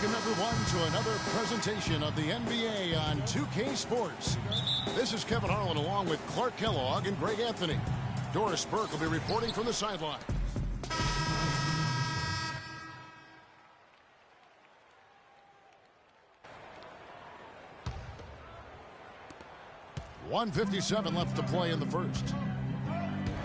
Welcome, everyone, to another presentation of the NBA on 2K Sports. This is Kevin Harlan along with Clark Kellogg and Greg Anthony. Doris Burke will be reporting from the sideline. .157 left to play in the first.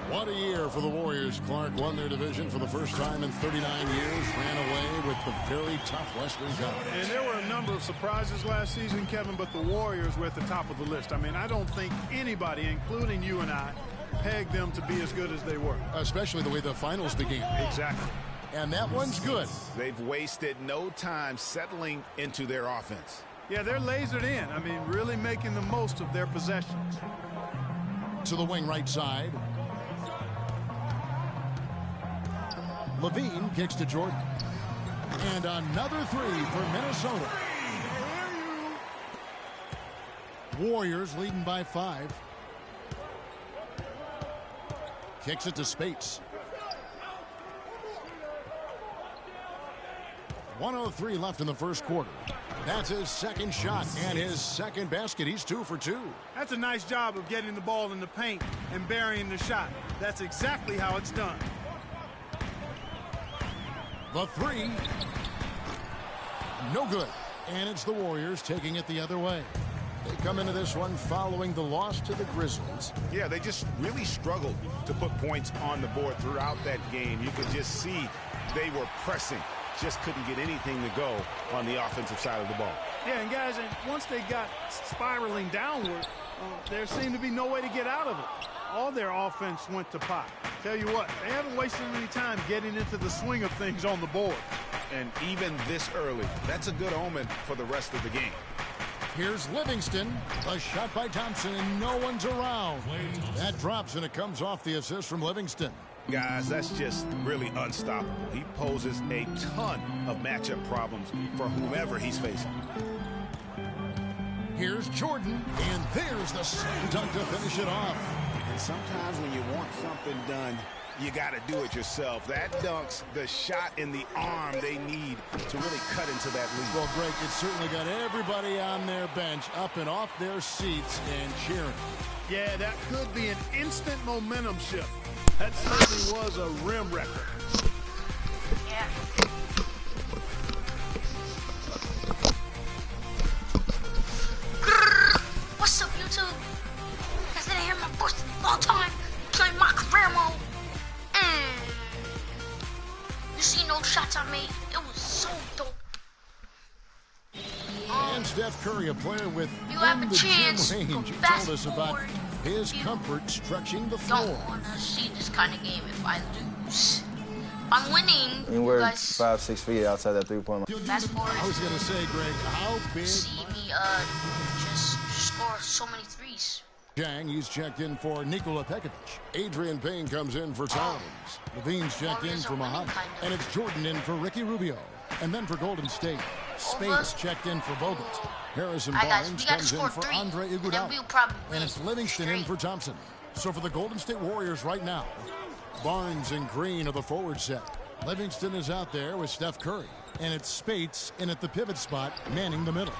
What a year for the Warriors. Clark won their division for the first time in 39 years, ran away with the very tough Western Conference. And there were a number of surprises last season, Kevin, but the Warriors were at the top of the list. I mean, I don't think anybody, including you and I, pegged them to be as good as they were. Especially the way the finals began. Exactly. And that one's good. They've wasted no time settling into their offense. Yeah, they're lasered in. I mean, really making the most of their possessions. To the wing right side. Levine kicks to Jordan. And another three for Minnesota. Warriors leading by 5. Kicks it to Spates. 1:03 left in the first quarter. That's his second shot and his second basket. He's 2 for 2. That's a nice job of getting the ball in the paint and burying the shot. That's exactly how it's done. The three. No good. And it's the Warriors taking it the other way. They come into this one following the loss to the Grizzlies. Yeah, they just really struggled to put points on the board throughout that game. You could just see they were pressing. Just couldn't get anything to go on the offensive side of the ball. Yeah, and guys, once they got spiraling downward, there seemed to be no way to get out of it. All their offense went to pot. Tell you what, they haven't wasted any time getting into the swing of things on the board. And even this early, that's a good omen for the rest of the game. Here's Livingston. A shot by Thompson, and no one's around. That drops, and it comes off the assist from Livingston. Guys, that's just really unstoppable. He poses a ton of matchup problems for whomever he's facing. Here's Jordan, and there's the slam dunk to finish it off. And sometimes when you want something done, you got to do it yourself. That dunk's the shot in the arm they need to really cut into that lead. Well, Greg, it certainly got everybody on their bench up and off their seats and cheering. Yeah, that could be an instant momentum shift. That certainly was a rim record. Yeah. What's up, YouTube? Is that here my first all time playing my career mode? You seen those shots I made? It was so dope. And Steph Curry, a player with You have a the chance gym to range, told fast us about forward. his You comfort stretching the floor. Don't want to see this kind of game if I lose. If I'm winning, And we're you guys 5-6 feet outside that three-point line. fast forward. I was going to say, Greg, how big... See me just score so many threes. Jang, he's checked in for Nikola Pekovic. Adrian Payne comes in for Towns. Levine's checked in for Muhammad. And it's Jordan in for Ricky Rubio. And then for Golden State, Space checked in for Bogut. Harrison Barnes comes in for Andre Iguodala. And it's Livingston in for Thompson. So for the Golden State Warriors right now, Barnes and Green are the forward set. Livingston is out there with Steph Curry. And it's Spates in at the pivot spot, manning the middle.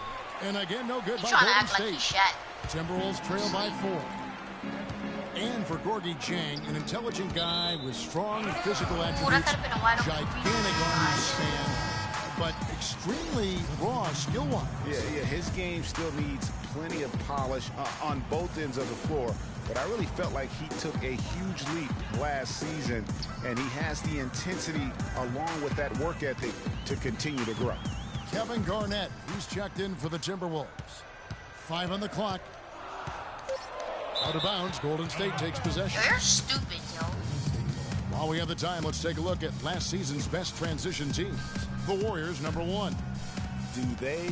And again, no good by Golden State. Timberwolves trail by 4. And for Gorgie Chang, an intelligent guy with strong physical attributes, gigantic arm span, but extremely raw skill-wise. Yeah, his game still needs plenty of polish on both ends of the floor. But I really felt like he took a huge leap last season, and he has the intensity along with that work ethic to continue to grow. Kevin Garnett, he's checked in for the Timberwolves. 5 on the clock. Out of bounds, Golden State takes possession. You're stupid, yo. While we have the time, let's take a look at last season's best transition teams. The Warriors, number 1. Do they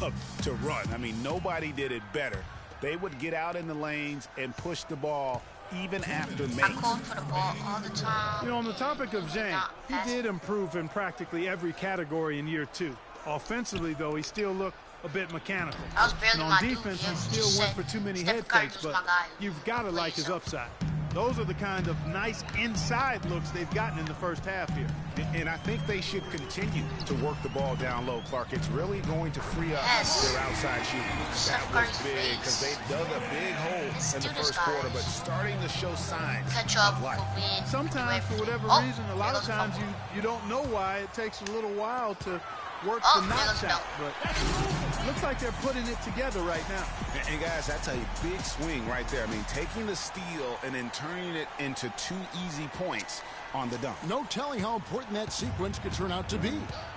love to run? I mean, nobody did it better. They would get out in the lanes and push the ball even after I making. called for the ball all the time. You know, on the topic of Zhang, he did improve in practically every category in year 2. Offensively, though, he still looked a bit mechanical. I was barely And my on dude. defense, Yeah, he just still went said for too many Steph head Curry fakes, was but my guy. you've got to like his upside. Those are the kind of nice inside looks they've gotten in the first half here. And I think they should continue to work the ball down low, Clark. It's really going to free up their outside shooting. That was big because they dug a big hole in the first quarter, but starting to show signs of life. Sometimes, for whatever reason, a lot of times you don't know why. It takes a little while to work the knots out, but it looks like they're putting it together right now. And guys, that's a big swing right there. I mean, taking the steal and then turning it into 2 easy points on the dunk. No telling how important that sequence could turn out to be.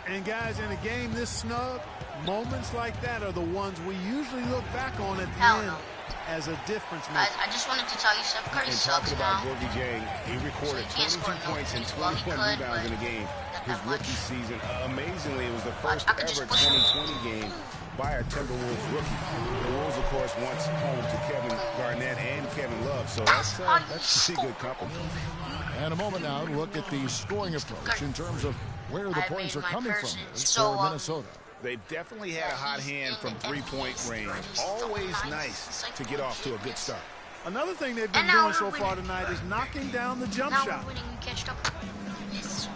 And guys, in a game this snug, moments like that are the ones we usually look back on at the end as a difference maker. I just wanted to tell you, Steph Curry sucks now. And talking about Gorgui Dieng, he recorded 22 points and 21 rebounds in a game. His rookie season. Amazingly, it was the first ever 2020 game by a Timberwolves rookie. The Wolves, of course, once home to Kevin Garnett and Kevin Love, so that's a good company. And a moment now, look at the scoring approach in terms of where the points are coming from for Minnesota. They've definitely had a hot hand from three-point range. Always nice to get off to a good start. Another thing they've been doing so far tonight is knocking down the jump shot. Now we're winning, catched up. Yes.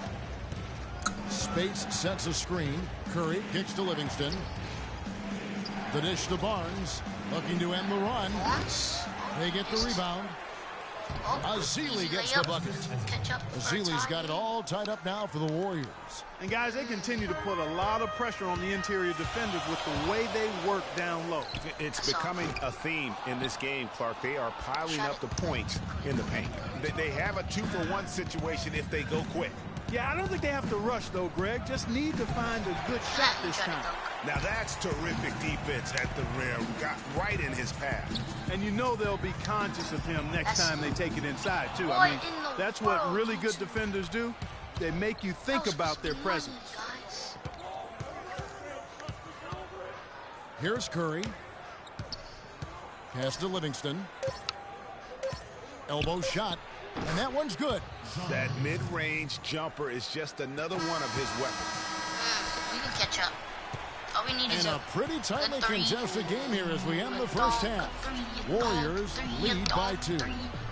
Space sets a screen. Curry kicks to Livingston. The dish to Barnes. Looking to end the run. They get the rebound. Azili gets the bucket. Azili's got it all tied up now for the Warriors. And guys, they continue to put a lot of pressure on the interior defenders with the way they work down low. It's becoming a theme in this game, Clark. They are piling up the points in the paint. They have a 2-for-1 situation if they go quick. Yeah, I don't think they have to rush, though, Greg. Just need to find a good shot this time. Now that's terrific defense at the rim. Got right in his path. And you know they'll be conscious of him next time they take it inside, too. I mean, that's what really good defenders do. They make you think about their presence. Here's Curry. Pass to Livingston. Elbow shot. And that one's good. That mid-range jumper is just another one of his weapons. We can catch up. All we need is a pretty tightly contested game here as we end the first half. Warriors lead by 2.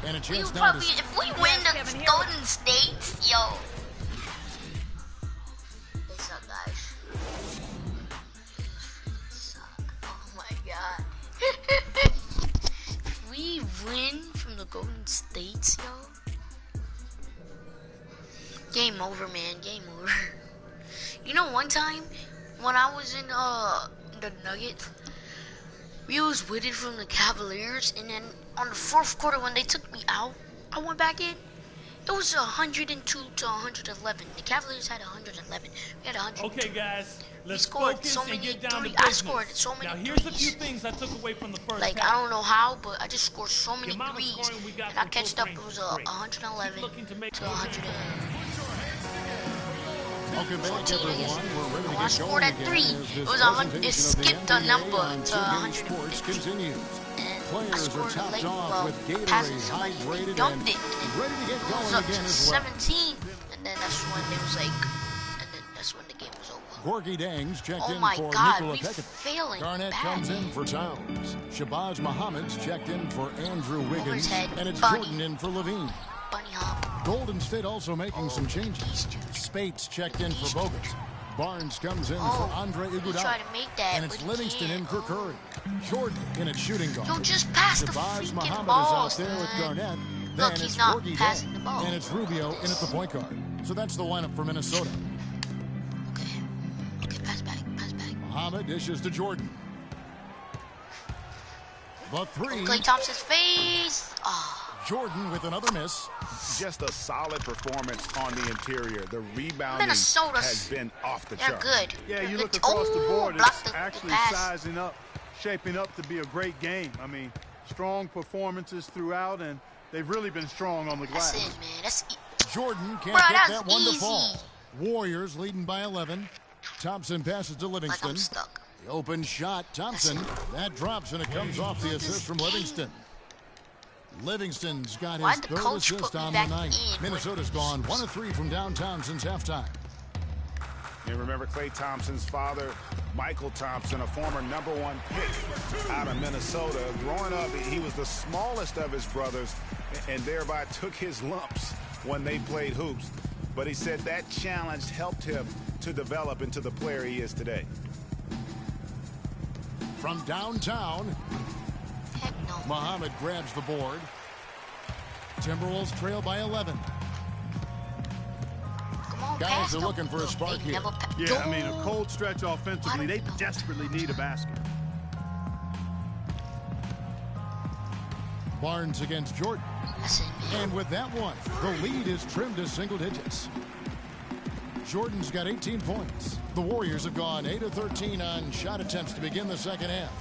And a chance now to... If we win the Golden State, yo. They suck, guys. They suck. Oh my god. If we win from the Golden States, yo. Game over, man. Game over. You know, one time when I was in the Nuggets, we was winning from the Cavaliers, and then on the fourth quarter when they took me out, I went back in. It was 102 to 111. The Cavaliers had 111. We had 100. Okay, guys, let's scored focus so and many get down to threes. business. I scored so many Now, here's threes. a few things I took away from the first like, half. I don't know how, but I just scored so many amount of threes. scoring we got And I from catched close up. It range was is great. 111 Keep looking to make to 100. Welcome back, 14, I everyone. guess. We're ready to When I get scored going at again 3, as it this was 100. It presentation of the skipped a NBA number on to 2K Sports 150. continues. And I Players are scored topped late. off Well, with passing Gatorade, somebody, hydrated, they dumped and it. And ready to get it was going up again to as well. 17. And then that's when it was like, and then that's when the game was over. Gorgui Dieng's checked Oh in my for God, Nikola we Pekovic. failing Garnett bad. comes in for Towns. Shabazz Muhammad's checked in for Andrew Wiggins. head, And it's Bunny. Jordan in for Levine. Bunny hop. Golden State also making some changes. Spates checked in for Bogut. Barnes comes in for Andre We Iguodala. try to make that, And but it's he Livingston can't. in for Curry. Jordan in at shooting guard. Yo, just pass the Shabazz freaking Muhammad balls, is out there with man. Garnett. Look, Then he's it's not Gorgui passing Dieng. the ball. And it's Rubio in at the point guard. So that's the lineup for Minnesota. Okay. Okay, pass back. Pass back. Muhammad dishes to Jordan. The three. Klay Thompson's face. Oh. Jordan with another miss. Just a solid performance on the interior. The rebounding Minnesota, has been off the they're chart. good. Yeah, you They're look good. across the board, blocked it's the actually pass. sizing up, shaping up to be a great game. I mean, strong performances throughout, and they've really been strong on the That's glass. it, man. That's Jordan can't Bro, get that's that one to easy. fall. Warriors leading by 11. Thompson passes to like Livingston. I'm stuck. The open shot, Thompson. That drops and it comes off the assist from Livingston. Livingston's got Why'd his the third coach assist put me on back the night. in? Minnesota's gone 1 of 3 from downtown since halftime. And remember Klay Thompson's father, Michael Thompson, a former #1 pick out of Minnesota. Growing up, he was the smallest of his brothers and thereby took his lumps when they played hoops. But he said that challenge helped him to develop into the player he is today. From downtown, Heck no. Muhammad grabs the board. Timberwolves trail by 11. Come on, Guys pass are them. looking for a spark They here. never Yeah, I mean, a cold stretch offensively. They I don't know. desperately need a basket. Barnes against Jordan. Listen, man. And with that one, the lead is trimmed to single digits. Jordan's got 18 points. The Warriors have gone 8 of 13 on shot attempts to begin the second half.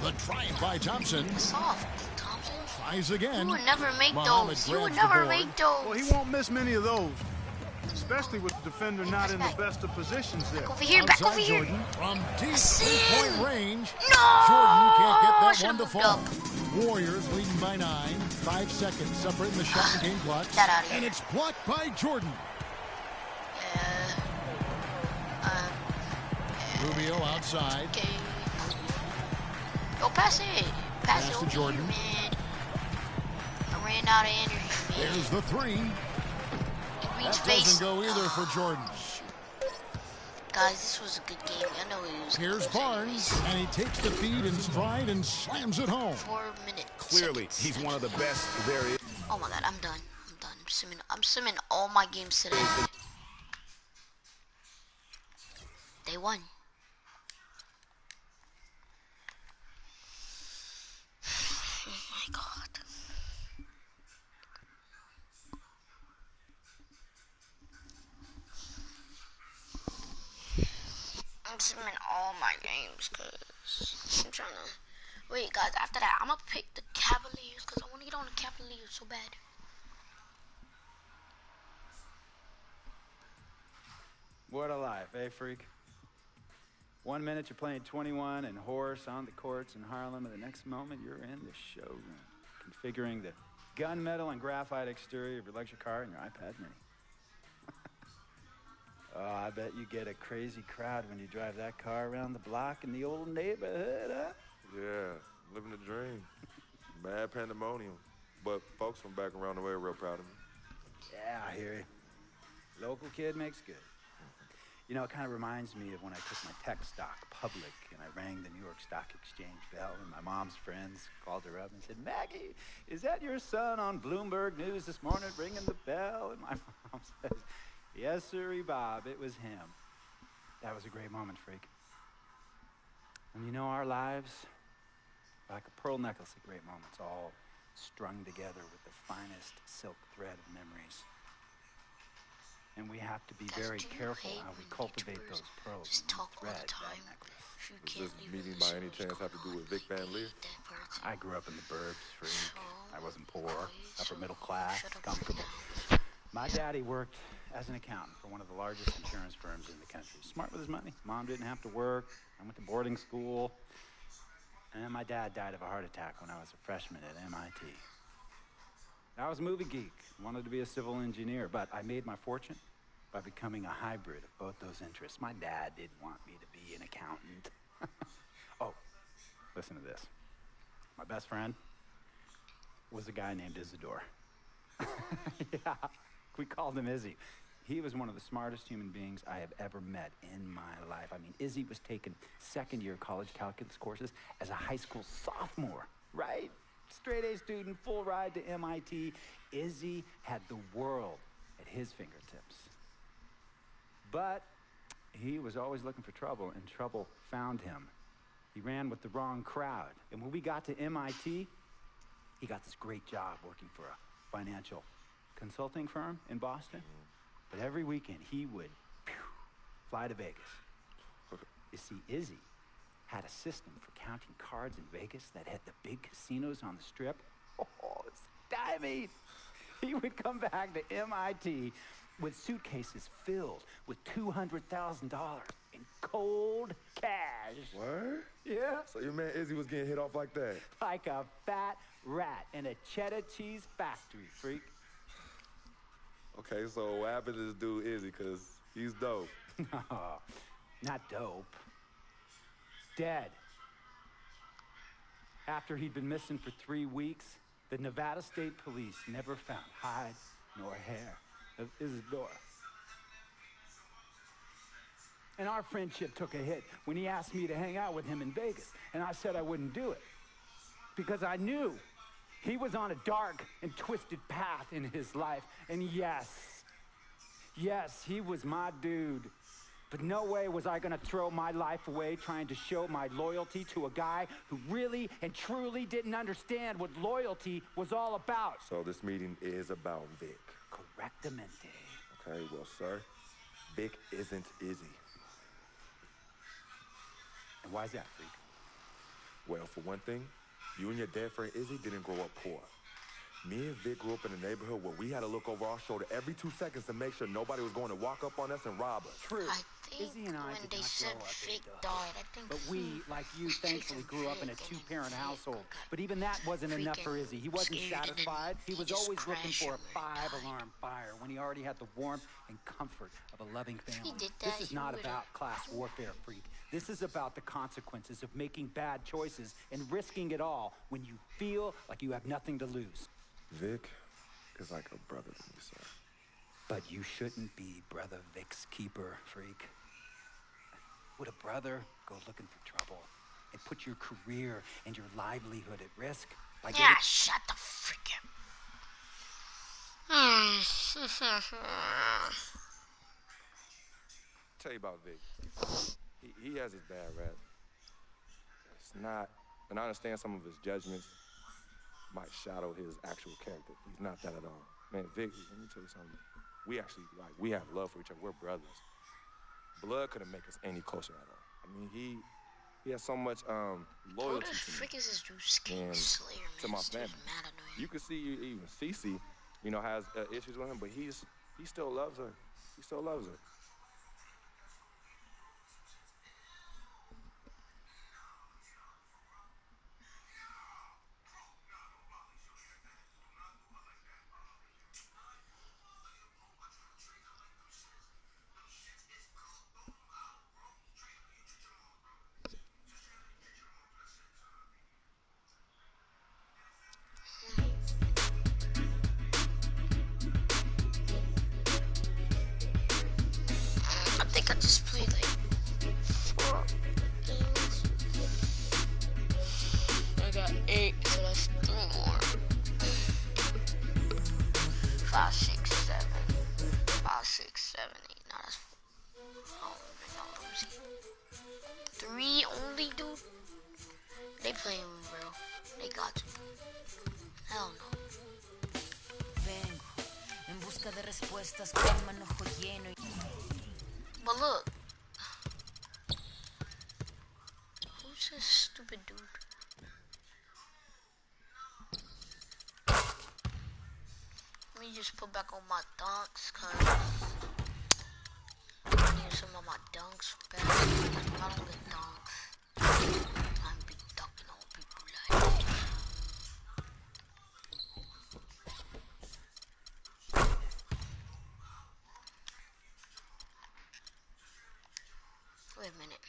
The triumph by Thompson. Soft, Thompson. Tries again. You would never make Muhammad those. You would grabs the never board. make those. Well, he won't miss many of those, especially with the defender not in the best of positions there. Back over here, back over Outside here. Jordan from deep Sin. three-point range. No! Jordan can't get that Should've one to moved fall. up. Warriors leading by 9. 5 seconds separating the shot and game clock. Get outta here. And it's blocked by Jordan. Rubio outside. Okay. Go pass it. Pass it Pass to over Jordan. here, man. I ran out of energy, man. There's the three. Green That space. doesn't go either for Jordan. Guys, this was a good game. I know it was. Here's close Barnes, anyways. and he takes the feed in stride and slams it home. 4 minutes. Clearly, he's one of the best there is. Oh my god, I'm done. I'm done. I'm simming all my games today. They won. Oh my god. I'm simming all my games because I'm trying to. Wait, guys, after that, I'm gonna pick the Cavaliers because I want to get on the Cavaliers so bad. What a life, eh, freak? 1 minute you're playing 21 and horse on the courts in Harlem, and the next moment you're in the showroom, configuring the gunmetal and graphite exterior of your luxury car and your iPad mini. Oh, I bet you get a crazy crowd when you drive that car around the block in the old neighborhood, huh? Yeah, living the dream. Mad pandemonium. But folks from back around the way are real proud of me. Yeah, I hear you. Local kid makes good. You know, it kind of reminds me of when I took my tech stock public and I rang the New York Stock Exchange bell and my mom's friends called her up and said, "Maggie, is that your son on Bloomberg News this morning ringing the bell?" And my mom says, "Yes, sirree, Bob, it was him." That was a great moment, freak. And you know, our lives, like a pearl necklace of great moments, all strung together with the finest silk thread of memories. And we have to be Guys, very do you careful hate how we when cultivate YouTubers those pearls just and talk all the thread time? that necklace. If you Does can't this leave meeting in by the any shows chance have to do going with Vic on, Van they Leer? hate that person. I grew up in the burbs, freak. I wasn't poor, Boys, upper middle class, shut up, comfortable. now. My daddy worked as an accountant for one of the largest insurance firms in the country. Smart with his money. Mom didn't have to work. I went to boarding school. And then my dad died of a heart attack when I was a freshman at MIT. I was a movie geek, wanted to be a civil engineer, but I made my fortune by becoming a hybrid of both those interests. My dad didn't want me to be an accountant. Oh, listen to this. My best friend was a guy named Isidore. Yeah, we called him Izzy. He was one of the smartest human beings I have ever met in my life. I mean, Izzy was taking second-year college calculus courses as a high school sophomore, right? Straight-A student, full ride to MIT. Izzy had the world at his fingertips. But he was always looking for trouble, and trouble found him. He ran with the wrong crowd. And when we got to MIT, he got this great job working for a financial consulting firm in Boston. But every weekend, he would fly to Vegas. You see, Izzy had a system for counting cards in Vegas that had the big casinos on the Strip. Oh, it's stymied. He would come back to MIT with suitcases filled with $200,000 in cold cash. Word? Yeah. So your man Izzy was getting hit off like that? Like a fat rat in a cheddar cheese factory, freak. Okay, so what happened to this dude Izzy? Because He's dope. No, not dope. Dead. After he'd been missing for 3 weeks, the Nevada State Police never found hide nor hair of Isidore. And our friendship took a hit when he asked me to hang out with him in Vegas, and I said I wouldn't do it. Because I knew he was on a dark and twisted path in his life, and yes, he was my dude. But no way was I gonna throw my life away trying to show my loyalty to a guy who really and truly didn't understand what loyalty was all about. So this meeting is about Vic. Correctamente. Okay, well, sir, Vic isn't Izzy. And why is that, freak? Well, for one thing, you and your dead friend Izzy didn't grow up poor. Me and Vic grew up in a neighborhood where we had to look over our shoulder every 2 seconds to make sure nobody was going to walk up on us and rob us. True. I think Izzy and I when did they not said grow up in Vic the died, I think. But we, like you, thankfully grew up in a Vic and 2-parent Vic household. got But even that wasn't enough for freaking Izzy. He wasn't scared, and then satisfied. He he was just always looking crashed for a and died. 5-alarm fire when he already had the warmth and comfort of a loving family. did This that, is he not would've- about class warfare, freak. This is about the consequences of making bad choices and risking it all when you feel like you have nothing to lose. Vic is like a brother to me, sir. But you shouldn't be Brother Vic's keeper, freak. Would a brother go looking for trouble and put your career and your livelihood at risk? By Yeah, shut the freak up. Tell you about Vic. He has his bad rap. It's not, and I understand some of his judgments might shadow his actual character. He's not that at all. Man, Vic, let me tell you something. We actually, we have love for each other. We're brothers. Blood couldn't make us any closer at all. I mean, he has so much Who loyalty the to me. frick is this dude? Skin And Slayer, man. to my This dude's family. mad annoying. You can see even Cece, has issues with him, but he still loves her. He still loves her. I think I just played like 4 games. I got 8, so that's 3 more. 5, 6, 7. 5, 6, 7, 8. No, that's 4. Oh, no, let me see. 3 only, dude? They playing me, bro. They got to. Hell no. Vengo en busca de respuestas con un manojo lleno. But look. Who's this stupid dude? Let me just put back on my dunks, cause I need some of my dunks back. I don't get dunks. I'm be dunking on people like this. Wait a minute.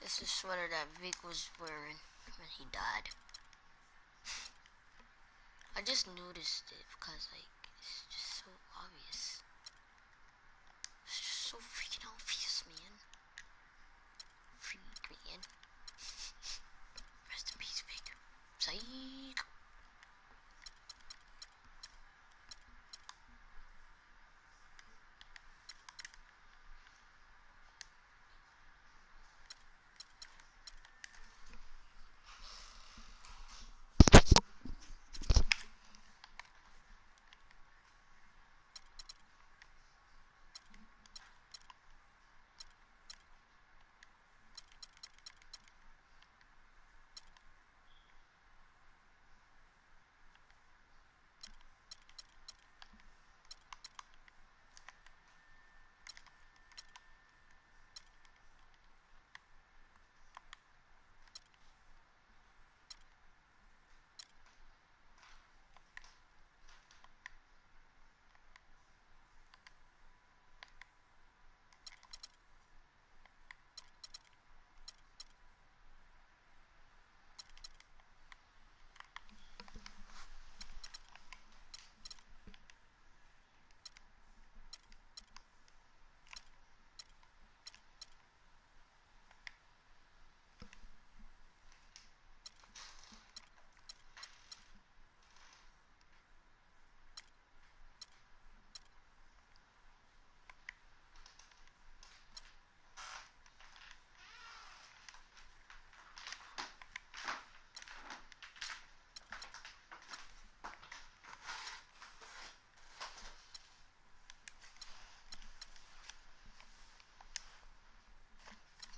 This is the sweater that Vic was wearing when he died. I just noticed it because, like, it's just so obvious. It's just so freaking obvious, man. Freak, man. Rest in peace, Vic. Psych.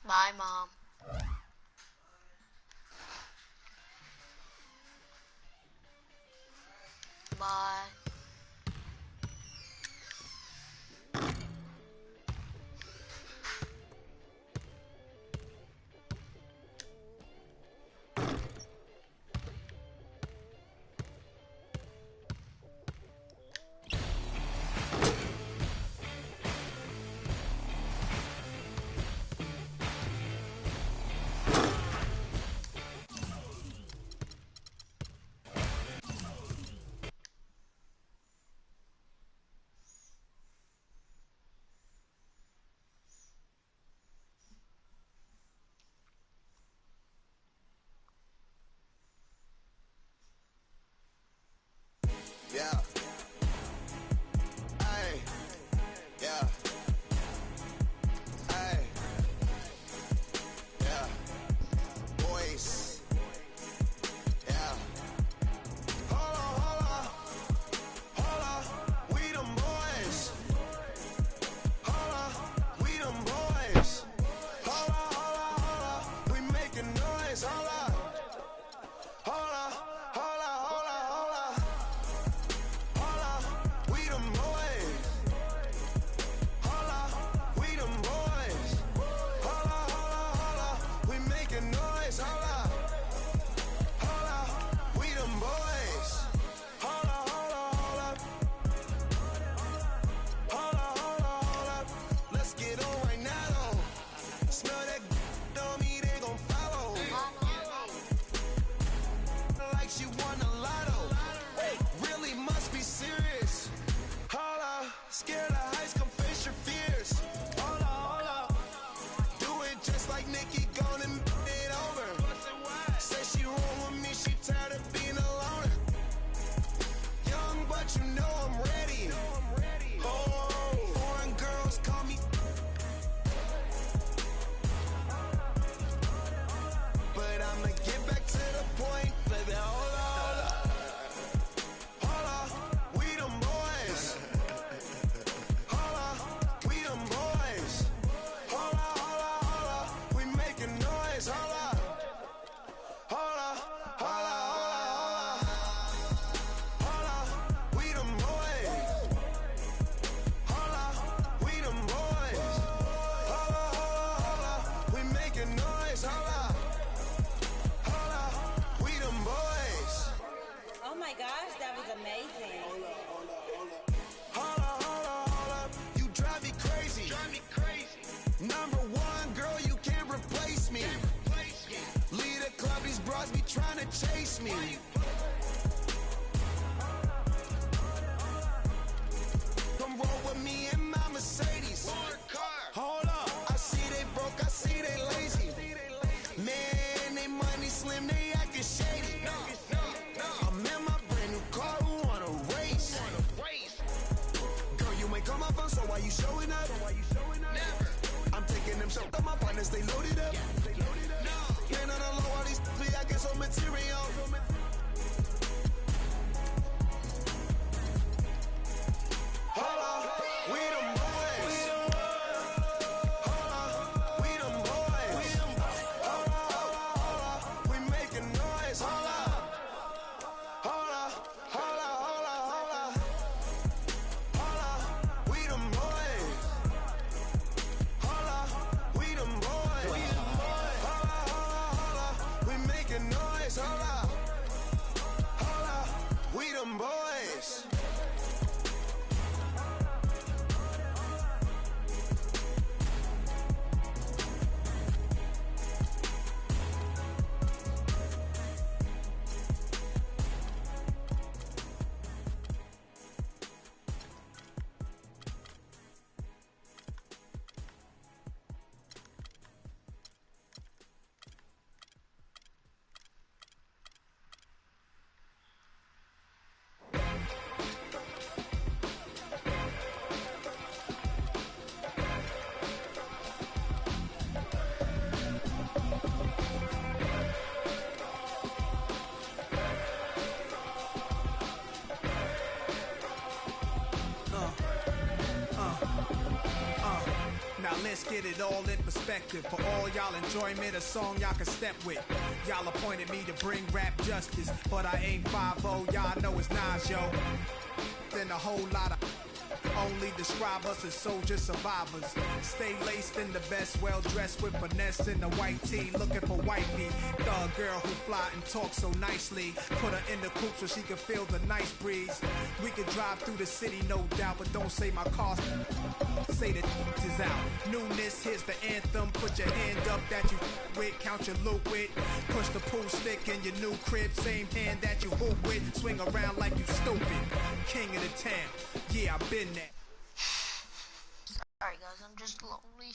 Bye, Mom. Bye. Yeah. Ay. Yeah. Ay. Yeah. Boys. Yeah. Hold on, hold on. Hold on. We them boys. Hold on. We them boys. Hold on, hold on, hold on. We making noise. Hold on. Hold on. Hold on, hold on, hold on. Hold on, we them boys. Hold on, we them boys. Hold on, hold on, we making noise. Hold on, we them boys. Hold on, hold on. Hold on. Let's get on right now though. Smell that on me, they gon' follow. Like she won a lotto. Really must be serious. Hold up, scared of heights, come face your fears. Hold up. Do it just like Nikki, gonna it over. Say she roll with me, she tired of being alone. Young, but you know I'm ready. Oh, foreign girls call me. But I'ma get back to the point, baby. Hold up. Hold up, we them boys. Hold up, we them boys. Hold up, we making noise. Hold up. Hold up, hold up. Hold up, we them boys. Hold up, we them boys. Hold up, we making noise. Hold up. Hold up, we them boys. Oh my gosh, that was amazing. Hold up, you drive me crazy. Number one, girl, you can't replace me. Lead a club, these bras be trying to chase me. Come roll with me in my Mercedes. Hold up, I see they broke, I see they lazy. Man, they money slim, they acting shady. I'm in my brand new car, who wanna race? Girl, you ain't come up on, so why you showing up? Never. I'm taking them shots, my partners, they loaded up. Man, on the low, all these be acting so material. let's get it all in perspective. For all y'all enjoyment, a song y'all can step with. Y'all appointed me to bring rap justice, but I ain't 5-0, y'all know it's Nas, yo. Then a whole lot of only describe us as soldier survivors. Stay laced in the best, well dressed with finesse in the white tee, looking for wifey. Thug girl who fly and talk so nicely. Put her in the coupe so she can feel the nice breeze. We could drive through the city, no doubt, but don't say my car. Say the is out. Newness, here's the anthem. Put your hand up that you with, count your loot with. Push the pool stick in your new crib, same hand that you hoop with. Swing around like you stupid. King of the town, yeah, I've been there. Sorry guys, I'm just lonely.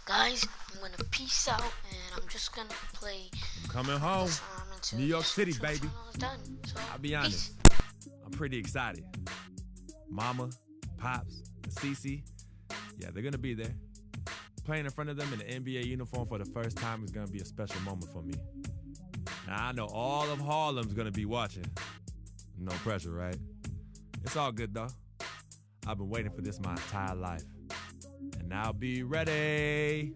Guys, I'm gonna peace out and I'm just gonna play. I'm coming home. New York City, baby. Done. So, I'll be honest. I'm pretty excited. Mama, Pops, and Cece, yeah, they're gonna be there. Playing in front of them in the NBA uniform for the first time is gonna be a special moment for me. Now I know all of Harlem's gonna be watching. No pressure, right? It's all good though. I've been waiting for this my entire life. And I'll be ready.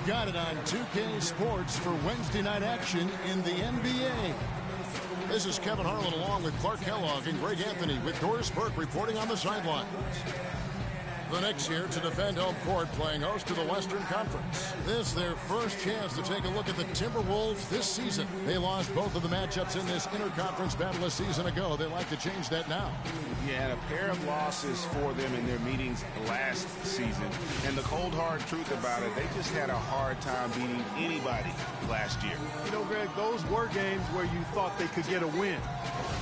got it on 2K Sports for Wednesday night action in the NBA. This is Kevin Harlan along with Clark Kellogg and Greg Anthony with Doris Burke reporting on the sidelines. The Knicks here to defend home court, playing host to the Western Conference. This their first chance to take a look at the Timberwolves this season. They lost both of the matchups in this interconference battle a season ago. They like to change that now. Yeah, and a pair of losses for them in their meetings last season. And the cold, hard truth about it, they just had a hard time beating anybody last year. You know, Greg, those were games where you thought they could get a win.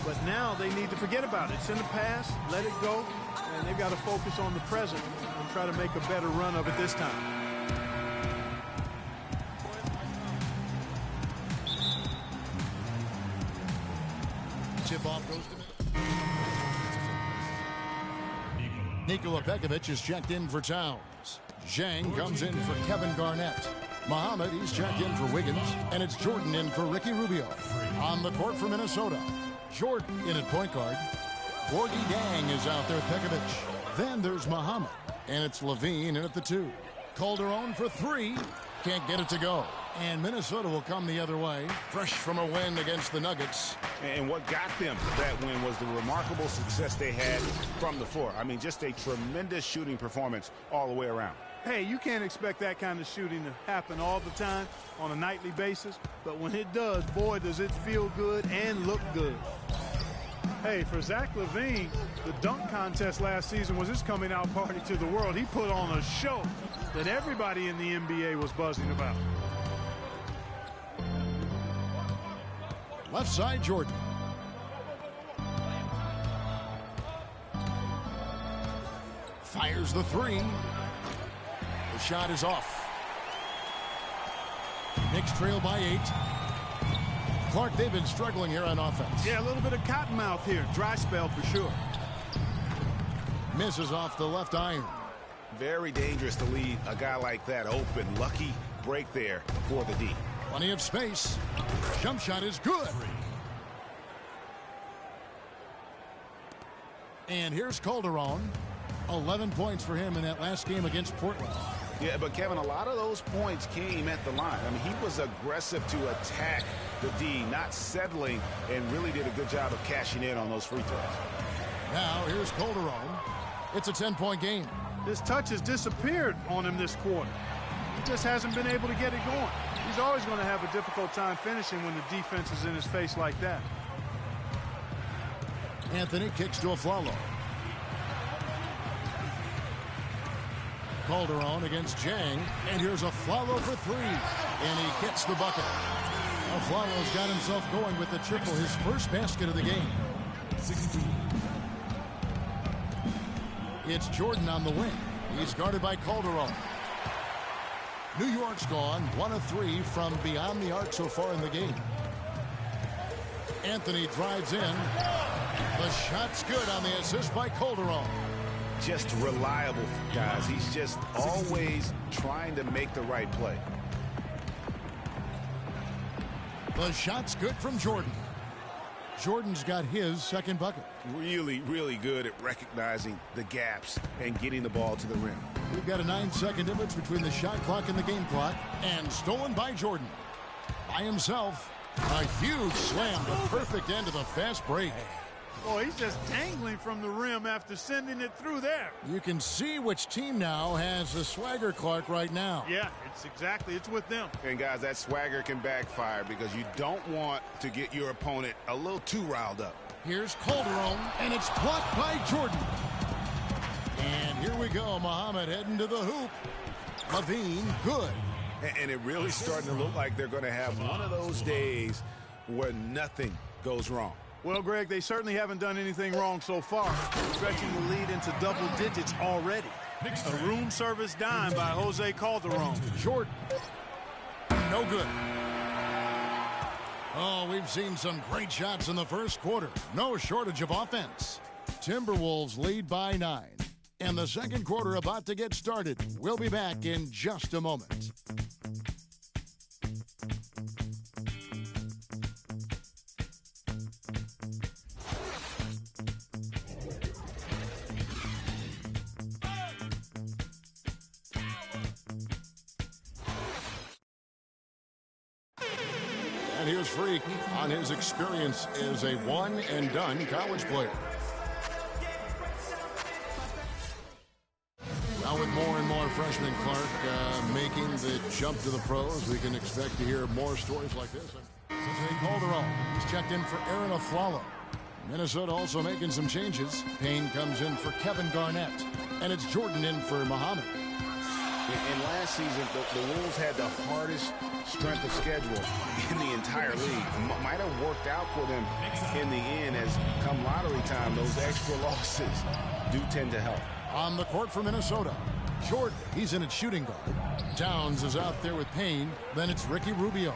But now they need to forget about it. It's in the past, let it go, and they've got to focus on the present and try to make a better run of it this time. Tip off goes to Nikola Pekovic is checked in for Towns. Zhang comes in for Kevin Garnett. Muhammad, he's checked in for Wiggins. And it's Jordan in for Ricky Rubio. On the court for Minnesota, Jordan in at point guard. Gorgie Dang is out there with Pekovic. Then there's Muhammad. And it's Levine in at the 2. Calderon for 3. Can't get it to go. And Minnesota will come the other way, fresh from a win against the Nuggets. And what got them that win was the remarkable success they had from the floor. I mean, just a tremendous shooting performance all the way around. Hey, you can't expect that kind of shooting to happen all the time on a nightly basis. But when it does, boy, does it feel good and look good. Hey, for Zach LaVine, the dunk contest last season was his coming out party to the world. He put on a show that everybody in the NBA was buzzing about. Left side, Jordan. Fires the 3. The shot is off. Knicks trail by 8. Clark, they've been struggling here on offense. Yeah, a little bit of cottonmouth here. Dry spell for sure. Misses off the left iron. Very dangerous to leave a guy like that open. Lucky break there for the D. Plenty of space. Jump shot is good. And here's Calderon. 11 points for him in that last game against Portland. Yeah, but Kevin, a lot of those points came at the line. I mean, he was aggressive to attack the D, not settling, and really did a good job of cashing in on those free throws. Now here's Calderon. It's a 10-point game. His touch has disappeared on him this quarter. He just hasn't been able to get it going. He's always going to have a difficult time finishing when the defense is in his face like that. Anthony kicks to Afflalo. Calderon against Zhang, and here's Afflalo for 3, and he gets the bucket. Afflalo's got himself going with the triple, his first basket of the game. It's Jordan on the wing. He's guarded by Calderon. New York's gone 1 of 3 from beyond the arc so far in the game. Anthony drives in. The shot's good on the assist by Calderon. Just reliable, guys. He's just always trying to make the right play. The shot's good from Jordan. Jordan's got his second bucket. Really, really good at recognizing the gaps and getting the ball to the rim. We've got a 9-second difference between the shot clock and the game clock, and stolen by Jordan. By himself, a huge slam, the perfect end of the fast break. Oh, he's just dangling from the rim after sending it through there. You can see which team now has the swagger, Clark, right now. Yeah, it's with them. And guys, that swagger can backfire because you don't want to get your opponent a little too riled up. Here's Calderon, and it's blocked by Jordan. And here we go, Muhammad heading to the hoop. Levine, good. And it really starting to look like they're going to have one of those days where nothing goes wrong. Well, Greg, they certainly haven't done anything wrong so far. Stretching the lead into double digits already. A room service dime by Jose Calderon. Jordan. No good. Oh, we've seen some great shots in the first quarter. No shortage of offense. Timberwolves lead by 9. And the second quarter about to get started. We'll be back in just a moment. And here's Freak on his experience as a one-and-done college player. Now with more and more freshmen, Clark, making the jump to the pros, we can expect to hear more stories like this. Jake Calderon is checked in for Aaron Aflalo. Minnesota also making some changes. Payne comes in for Kevin Garnett. And it's Jordan in for Muhammad. In last season, the Wolves had the hardest strength of schedule in the entire league. Might have worked out for them in the end, as come lottery time, those extra losses do tend to help. On the court for Minnesota, Jordan, he's in at shooting guard. Downs is out there with Payne. Then it's Ricky Rubio.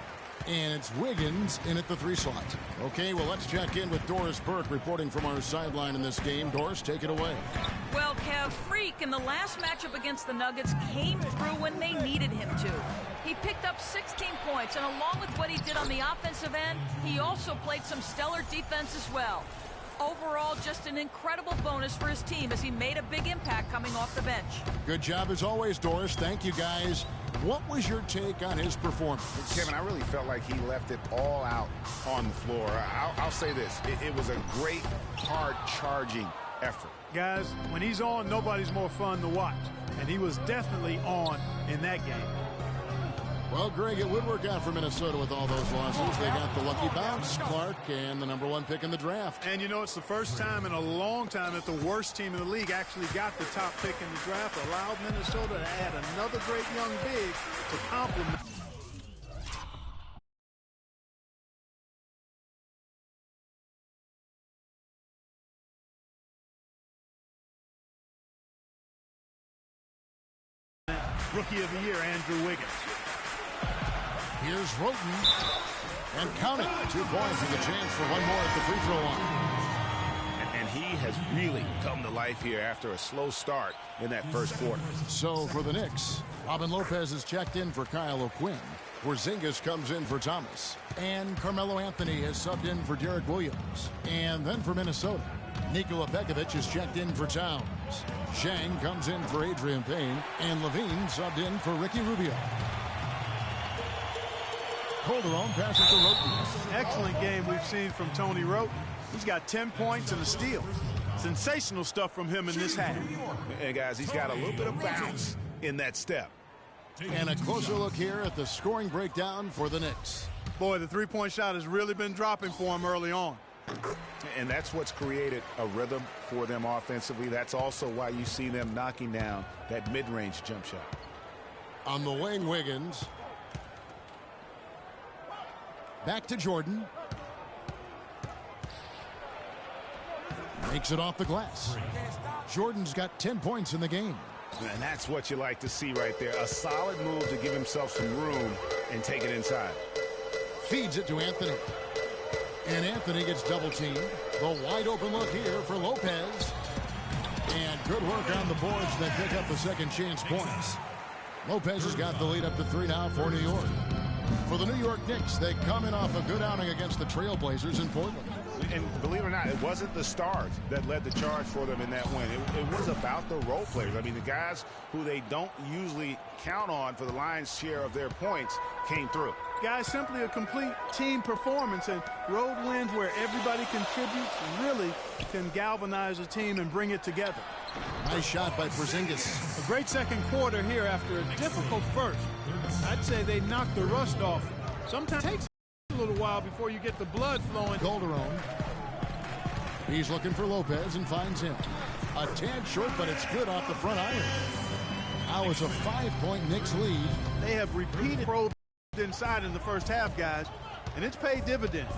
And it's Wiggins in at the 3 slot. Okay, well, let's check in with Doris Burke reporting from our sideline in this game. Doris, take it away. Well, Kev, Freak in the last matchup against the Nuggets came through when they needed him to. He picked up 16 points, and along with what he did on the offensive end, he also played some stellar defense as well. Overall, just an incredible bonus for his team as he made a big impact coming off the bench. Good job as always, Doris. Thank you, guys. What was your take on his performance? Kevin, I really felt like he left it all out on the floor. I'll say this. It was a great, hard-charging effort. Guys, when he's on, nobody's more fun to watch. And he was definitely on in that game. Well, Greg, it would work out for Minnesota with all those losses. They got the lucky bounce, Clark, and the #1 pick in the draft. And, you know, it's the first time in a long time that the worst team in the league actually got the top pick in the draft, allowed Minnesota to add another great young big to complement. Rookie of the Year, Andrew Wiggins. Here's Roten. And count it. 2 points with a chance for one more at the free throw line. And he has really come to life here after a slow start in that first quarter. So for the Knicks, Robin Lopez is checked in for Kyle O'Quinn. Porzingis comes in for Thomas. And Carmelo Anthony has subbed in for Derek Williams. And then for Minnesota, Nikola Pekovic is checked in for Towns. Zhang comes in for Adrian Payne. And Levine subbed in for Ricky Rubio. Calderon passes to Roten. Excellent game we've seen from Tony Roten. He's got 10 points and a steal. Sensational stuff from him in this half. And guys, he's got a little bit of bounce in that step. And a closer look here at the scoring breakdown for the Knicks. Boy, the three-point shot has really been dropping for him early on. And that's what's created a rhythm for them offensively. That's also why you see them knocking down that mid-range jump shot. On the wing, Wiggins. Back to Jordan. Makes it off the glass. Jordan's got 10 points in the game. And that's what you like to see right there. A solid move to give himself some room and take it inside. Feeds it to Anthony. And Anthony gets double-teamed. The wide open look here for Lopez. And good work on the boards that pick up the second chance points. Lopez has got the lead up to 3 now for New York. For the New York Knicks, they come in off a good outing against the Trailblazers in Portland. And believe it or not, it wasn't the stars that led the charge for them in that win. It was about the role players. I mean, the guys who they don't usually count on for the lion's share of their points came through. Guys, simply a complete team performance, and road wins where everybody contributes really can galvanize a team and bring it together. Nice shot by Porzingis. A great second quarter here after a difficult first. I'd say they knocked the rust off. Sometimes it takes a little while before you get the blood flowing. Calderon. He's looking for Lopez and finds him. A tad short, but it's good off the front iron. Now it's a 5-point Knicks lead. They have repeated probed inside in the first half, guys, and it's paid dividends.